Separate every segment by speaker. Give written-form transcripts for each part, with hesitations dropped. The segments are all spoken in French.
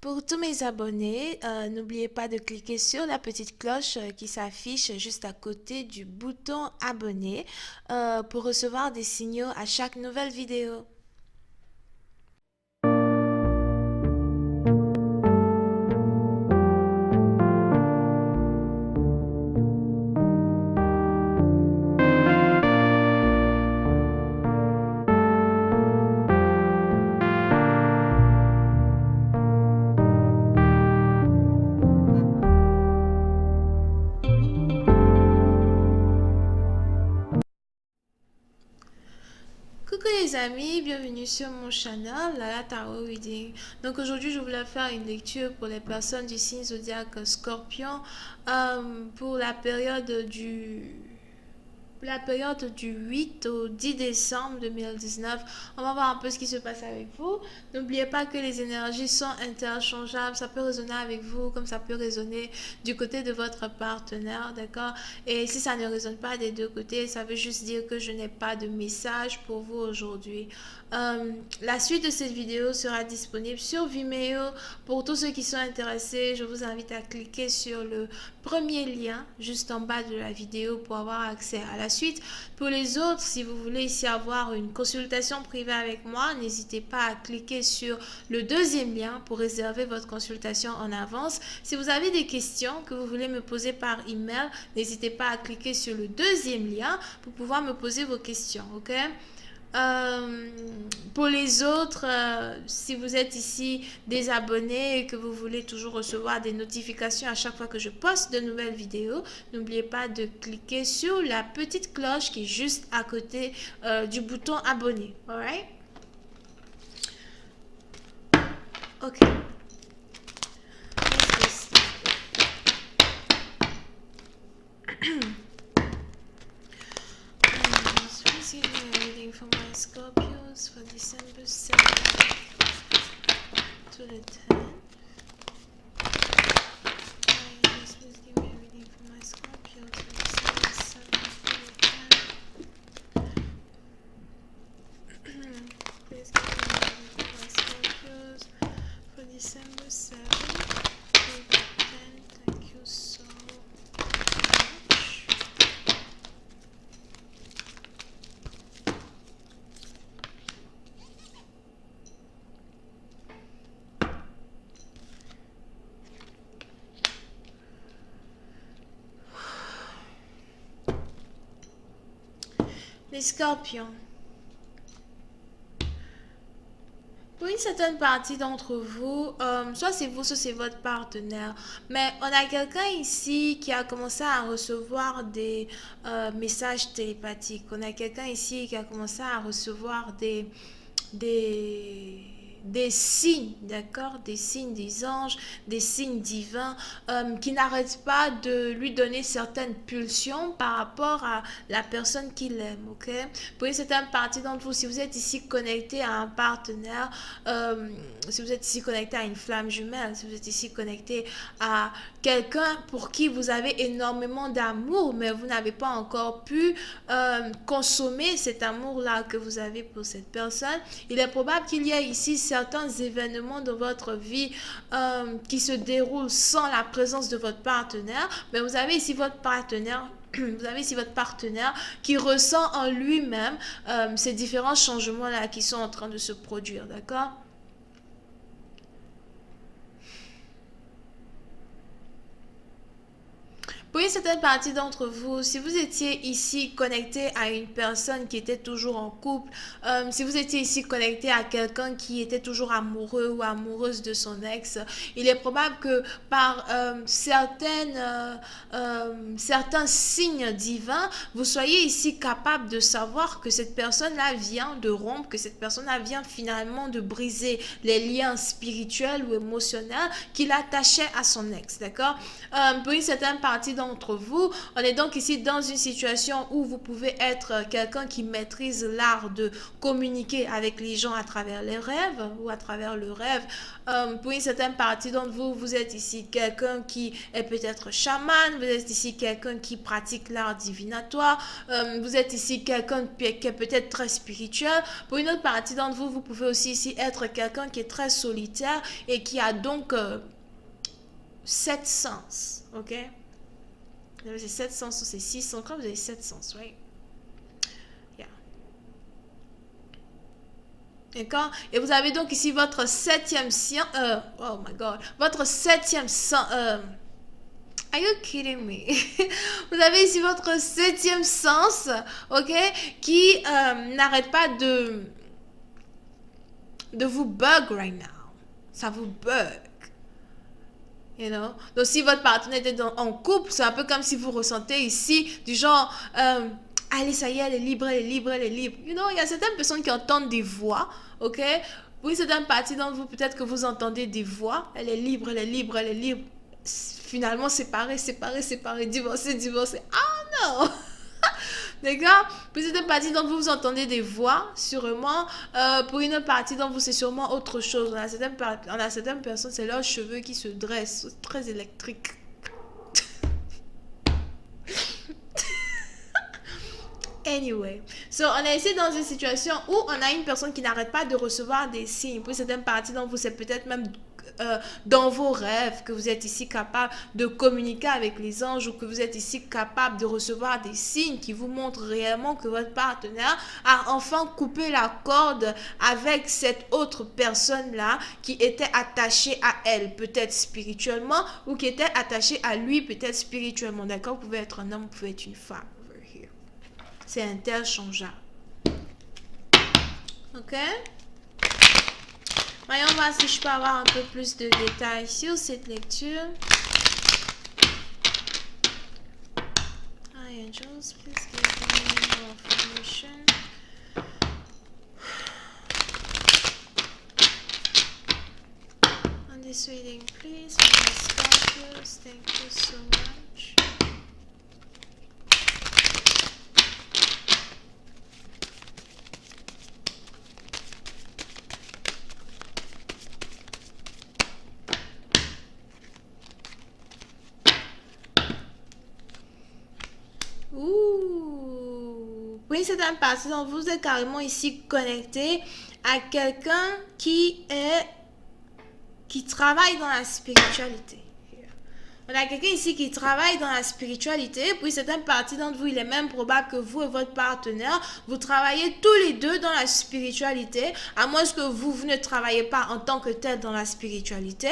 Speaker 1: Pour tous mes abonnés, n'oubliez pas de cliquer sur la petite cloche qui s'affiche juste à côté du bouton abonner pour recevoir des signaux à chaque nouvelle vidéo. Coucou les amis, bienvenue sur mon channel Lala Tarot Reading. Donc aujourd'hui je voulais faire une lecture pour les personnes du signe zodiaque Scorpion pour la période du 8 au 10 décembre 2019. On va voir un peu ce qui se passe avec vous. N'oubliez pas que les énergies sont interchangeables. Ça peut résonner avec vous comme ça peut résonner du côté de votre partenaire, d'accord? Et si ça ne résonne pas des deux côtés, ça veut juste dire que je n'ai pas de message pour vous aujourd'hui. La suite de cette vidéo sera disponible sur Vimeo. Pour tous ceux qui sont intéressés, je vous invite à cliquer sur le premier lien juste en bas de la vidéo pour avoir accès à la suite. Pour les autres, si vous voulez ici avoir une consultation privée avec moi, n'hésitez pas à cliquer sur le deuxième lien pour réserver votre consultation en avance. Si vous avez des questions que vous voulez me poser par email, n'hésitez pas à cliquer sur le deuxième lien pour pouvoir me poser vos questions, ok? Pour les autres, si vous êtes ici des abonnés et que vous voulez toujours recevoir des notifications à chaque fois que je poste de nouvelles vidéos, n'oubliez pas de cliquer sur la petite cloche qui est juste à côté du bouton abonner. Alright? Ok. Please give me a reading for my Scorpios for December 7th to the 10th. Please give me a reading for my Scorpios for December 7th to the 10th. Please give me a reading for my Scorpios for December 7th to the 10th. Thank you so much. Les scorpions. Pour une certaine partie d'entre vous, soit c'est vous, soit c'est votre partenaire, mais on a quelqu'un ici qui a commencé à recevoir des messages télépathiques. On a quelqu'un ici qui a commencé à recevoir des, des signes, d'accord? Des signes des anges, des signes divins qui n'arrêtent pas de lui donner certaines pulsions par rapport à la personne qu'il aime, ok? Pour une certaine partie d'entre vous, si vous êtes ici connecté à un partenaire, si vous êtes ici connecté à une flamme jumelle, si vous êtes ici connecté à quelqu'un pour qui vous avez énormément d'amour, mais vous n'avez pas encore pu consommer cet amour-là que vous avez pour cette personne, il est probable qu'il y ait ici certains événements dans votre vie qui se déroulent sans la présence de votre partenaire, mais vous avez ici votre partenaire. Vous avez ici votre partenaire qui ressent en lui-même ces différents changements-là qui sont en train de se produire, d'accord? Pour une certaine partie d'entre vous, si vous étiez ici connecté à une personne qui était toujours en couple, si vous étiez ici connecté à quelqu'un qui était toujours amoureux ou amoureuse de son ex, il est probable que par certains signes divins, vous soyez ici capable de savoir que cette personne-là vient de rompre, que cette personne-là vient finalement de briser les liens spirituels ou émotionnels qui l'attachaient à son ex, d'accord? Pour une certaine partie d'entre d'entre vous. On est donc ici dans une situation où vous pouvez être quelqu'un qui maîtrise l'art de communiquer avec les gens à travers les rêves ou à travers le rêve. Pour une certaine partie d'entre vous, vous êtes ici quelqu'un qui est peut-être chaman, vous êtes ici quelqu'un qui pratique l'art divinatoire, vous êtes ici quelqu'un qui est peut-être très spirituel. Pour une autre partie d'entre vous, vous pouvez aussi ici être quelqu'un qui est très solitaire et qui a donc 7 sens, ok? Vous avez 7 sens ou c'est 6 sens, quand vous avez 7 sens, right? Yeah. D'accord? Et vous avez donc ici votre 7e science, oh my god, votre 7e sens, are you kidding me? Vous avez ici votre 7e sens, ok? Qui n'arrête pas de vous bug right now. Ça vous bug. You know? Donc, si votre partenaire est en couple, c'est un peu comme si vous ressentez ici du genre, allez, ça y est, elle est libre, elle est libre, elle est libre. You know, il y a certaines personnes qui entendent des voix, ok? Oui, c'est une partie d'entre vous, peut-être que vous entendez des voix. Elle est libre, elle est libre, elle est libre. Finalement, séparés, divorcés. Ah non! D'accord? Pour une partie d'entre vous, vous entendez des voix, sûrement. Pour une partie d'entre vous, c'est sûrement autre chose. On a certaines personnes, c'est leurs cheveux qui se dressent. C'est très électrique. Anyway, so on est ici dans une situation où on a une personne qui n'arrête pas de recevoir des signes. Pour certaines parties d'entre vous, c'est peut-être même dans vos rêves que vous êtes ici capable de communiquer avec les anges ou que vous êtes ici capable de recevoir des signes qui vous montrent réellement que votre partenaire a enfin coupé la corde avec cette autre personne-là qui était attachée à elle, peut-être spirituellement, ou qui était attachée à lui, peut-être spirituellement. D'accord? Vous pouvez être un homme, vous pouvez être une femme. C'est interchangeable. Ok? Voyons voir si je peux avoir un peu plus de détails sur cette lecture. Hi angels, please give me more information. On this reading, please, for my sponsors. Thank you so much. Oui, c'est un partie dont vous êtes carrément ici connecté à quelqu'un qui travaille dans la spiritualité. On a quelqu'un ici qui travaille dans la spiritualité, puis c'est une partie d'entre vous, il est même probable que vous et votre partenaire, vous travaillez tous les deux dans la spiritualité, à moins que vous ne travaillez pas en tant que tel dans la spiritualité.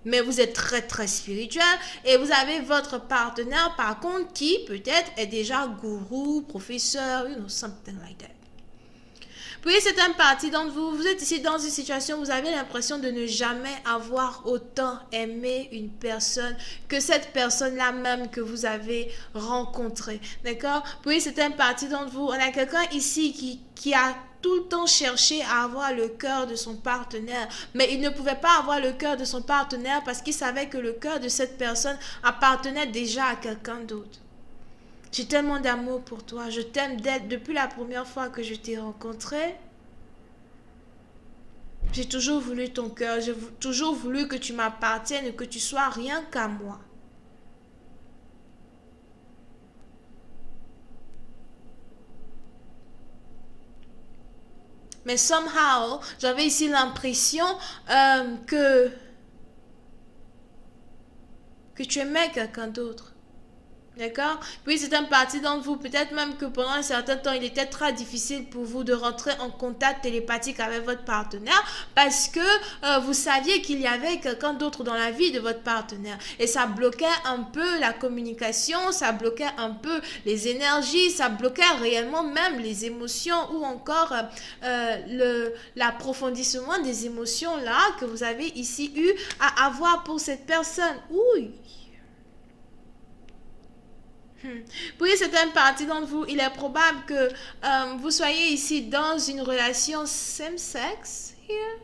Speaker 1: Mais vous êtes très très spirituel et vous avez votre partenaire par contre qui peut-être est déjà gourou, professeur, you know, something like that. Puis c'est une partie d'entre vous, vous êtes ici dans une situation où vous avez l'impression de ne jamais avoir autant aimé une personne que cette personne-là même que vous avez rencontrée. D'accord? Puis c'est une partie d'entre vous, on a quelqu'un ici qui a tout le temps cherché à avoir le cœur de son partenaire, mais il ne pouvait pas avoir le cœur de son partenaire parce qu'il savait que le cœur de cette personne appartenait déjà à quelqu'un d'autre. J'ai tellement d'amour pour toi, je t'aime depuis la première fois que je t'ai rencontré. J'ai toujours voulu ton cœur, j'ai toujours voulu que tu m'appartiennes et que tu sois rien qu'à moi. Mais somehow, j'avais ici l'impression que tu aimais quelqu'un d'autre. D'accord? Puis c'est une partie d'entre vous, peut-être même que pendant un certain temps, il était très difficile pour vous de rentrer en contact télépathique avec votre partenaire parce que vous saviez qu'il y avait quelqu'un d'autre dans la vie de votre partenaire. Et ça bloquait un peu la communication, ça bloquait un peu les énergies, ça bloquait réellement même les émotions ou encore l'approfondissement des émotions là que vous avez ici eu à avoir pour cette personne. Oui. Pour une certaine partie d'entre vous, il est probable que vous soyez ici dans une relation same-sex here.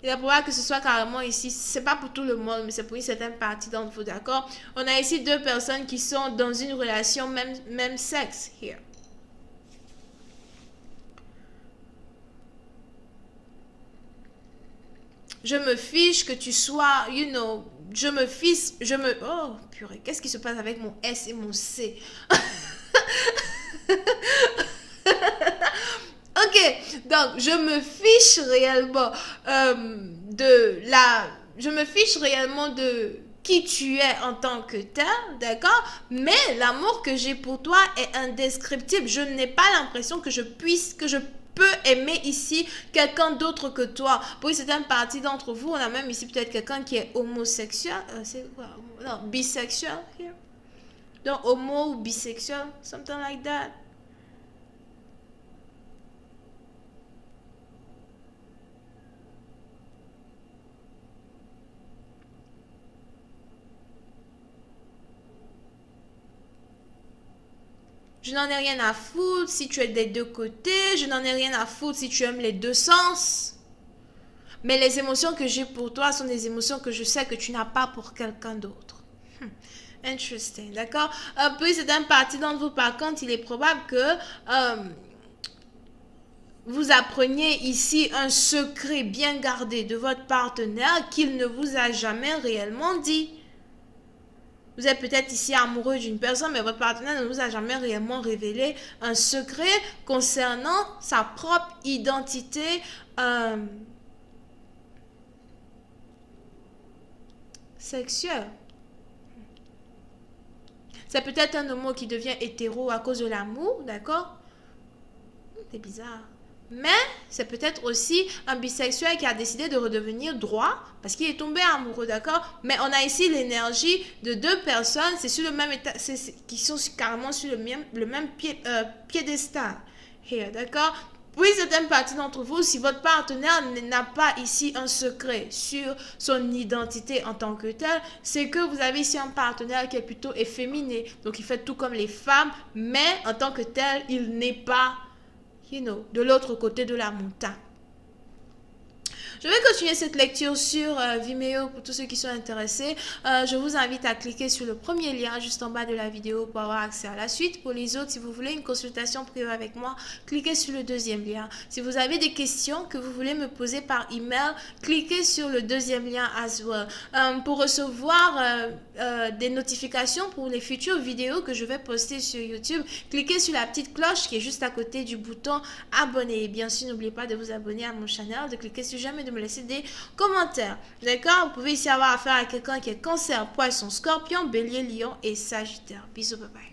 Speaker 1: Il est probable que ce soit carrément ici, c'est pas pour tout le monde, mais c'est pour une certaine partie d'entre vous, d'accord? On a ici deux personnes qui sont dans une relation même sexe, here. Je me fiche que tu sois, you know, oh, purée, qu'est-ce qui se passe avec mon S et mon C? Ok, donc je me fiche réellement je me fiche réellement de qui tu es en tant que tel, d'accord? Mais l'amour que j'ai pour toi est indescriptible. Je n'ai pas l'impression que je peux aimer ici quelqu'un d'autre que toi. Pour une certaine partie d'entre vous, on a même ici peut-être quelqu'un qui est homosexuel. C'est quoi? Non, bisexuel. Here. Donc, homo ou bisexuel, something like that. Je n'en ai rien à foutre si tu es des deux côtés. Je n'en ai rien à foutre si tu aimes les deux sens. Mais les émotions que j'ai pour toi sont des émotions que je sais que tu n'as pas pour quelqu'un d'autre. Interesting, d'accord? Puis c'est une partie d'entre vous, par contre, il est probable que vous appreniez ici un secret bien gardé de votre partenaire qu'il ne vous a jamais réellement dit. Vous êtes peut-être ici amoureux d'une personne, mais votre partenaire ne vous a jamais réellement révélé un secret concernant sa propre identité sexuelle. C'est peut-être un homo qui devient hétéro à cause de l'amour, d'accord? C'est bizarre. Mais c'est peut-être aussi un bisexuel qui a décidé de redevenir droit parce qu'il est tombé amoureux, d'accord? Mais on a ici l'énergie de deux personnes, c'est sur le même état, qui sont carrément sur le même piédestal. Here, d'accord? Oui, certaines parties d'entre vous, si votre partenaire n'a pas ici un secret sur son identité en tant que tel, c'est que vous avez ici un partenaire qui est plutôt efféminé. Donc, il fait tout comme les femmes, mais en tant que tel, il n'est pas de l'autre côté de la montagne. Je vais continuer cette lecture sur Vimeo pour tous ceux qui sont intéressés. Je vous invite à cliquer sur le premier lien juste en bas de la vidéo pour avoir accès à la suite. Pour les autres, si vous voulez une consultation privée avec moi, cliquez sur le deuxième lien. Si vous avez des questions que vous voulez me poser par email, cliquez sur le deuxième lien as well. Pour recevoir des notifications pour les futures vidéos que je vais poster sur YouTube, cliquez sur la petite cloche qui est juste à côté du bouton abonner. Et bien sûr, n'oubliez pas de vous abonner à mon channel, de cliquer sur j'aime et de me laisser des commentaires. D'accord? Vous pouvez ici avoir affaire à quelqu'un qui est Cancer, Poisson, Scorpion, Bélier, Lion et Sagittaire. Bisous, bye bye.